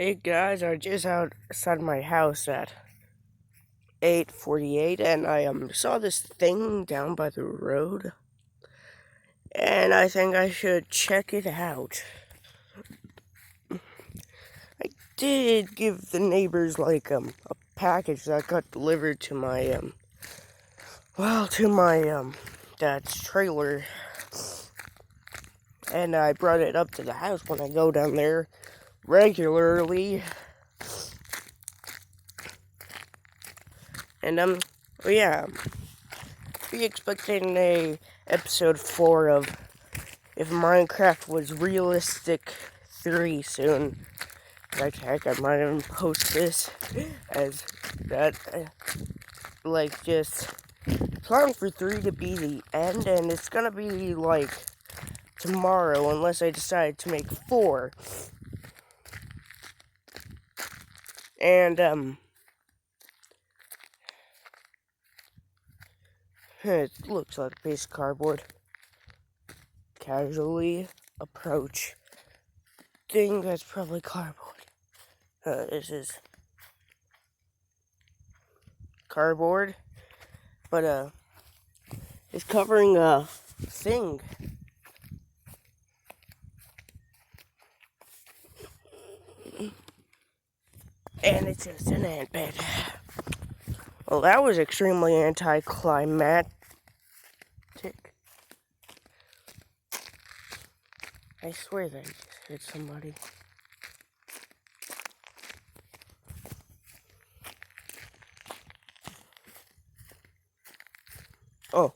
Hey guys, I just outside my house at 8:48, and I saw this thing down by the road, and I think I should check it out. I did give the neighbors a package that got delivered to my dad's trailer, and I brought it up to the house when I go down there regularly. And yeah, be expecting a episode 4 of If Minecraft Was Realistic 3 soon. Heck, I might even post this as that, just plan for 3 to be the end, and it's gonna be tomorrow unless I decide to make 4. And it looks like a piece of cardboard. Casually approach. Think that's probably cardboard. This is cardboard, but it's covering a thing. And it's just an ant bed. Well, that was extremely anticlimactic. I swear that I just hit somebody. Oh,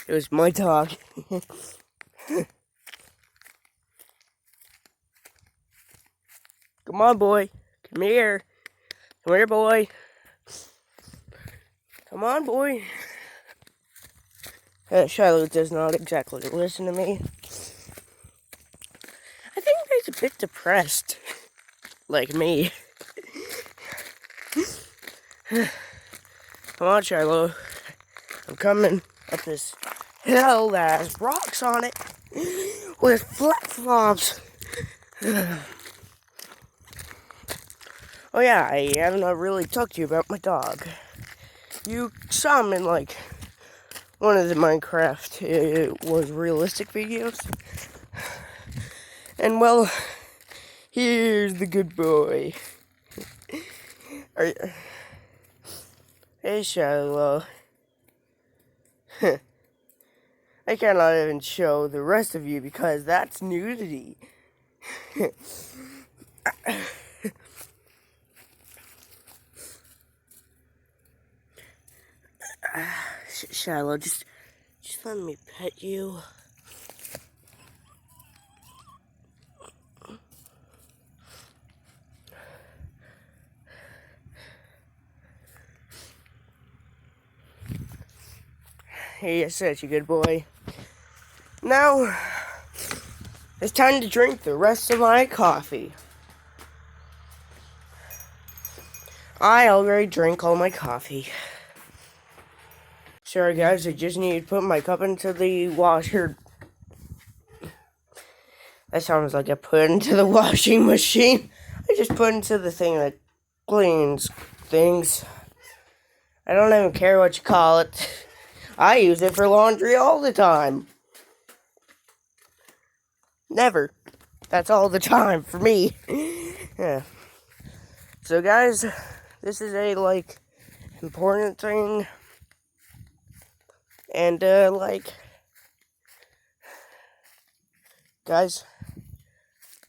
it was my dog. Come on, boy. Come here. Come here, boy. Come on, boy. Shiloh does not exactly listen to me. I think he's a bit depressed. Like me. Come on, Shiloh. I'm coming up this hill that has rocks on it with flip-flops. Oh yeah, I have not really talked to you about my dog. You saw him in one of the Minecraft it was realistic videos. And well, here's the good boy. Hey Shiloh. I cannot even show the rest of you because that's nudity. Shiloh, just let me pet you. Hey, I said you good boy. Now, it's time to drink the rest of my coffee. I already drank all my coffee. Sorry guys, I just need to put my cup into the washer. That sounds like I put into the washing machine. I just put into the thing that cleans things. I don't even care what you call it. I use it for laundry all the time. Never. That's all the time for me. Yeah. So guys, this is a important thing. And guys,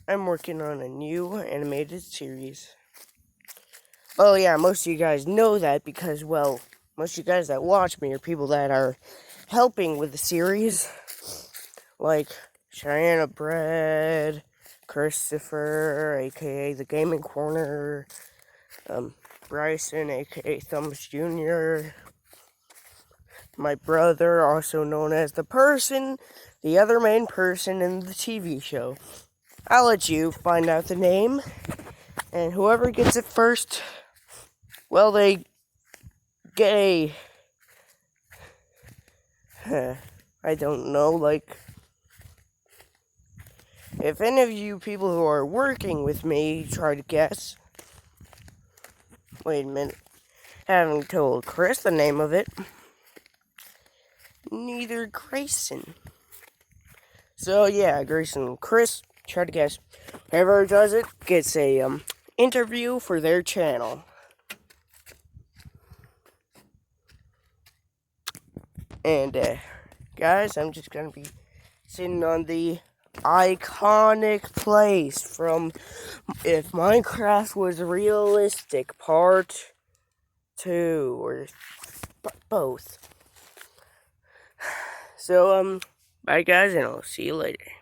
I'm working on a new animated series. Oh yeah, most of you guys know that because, well, most of you guys that watch me are people that are helping with the series. Like Cheyenne Bread, Christopher, aka The Gaming Corner, Bryson, aka Thumbs Jr., my brother, also known as the other main person in the TV show. I'll let you find out the name, and whoever gets it first, well, they get a, I don't know, If any of you people who are working with me try to guess. Wait a minute. Haven't told Chris the name of it. Neither Grayson. So yeah, Grayson and Chris try to guess. Whoever does it gets a interview for their channel. And guys, I'm just gonna be sitting on the iconic place from If Minecraft Was Realistic Part 2 or both. So bye guys, and I'll see you later.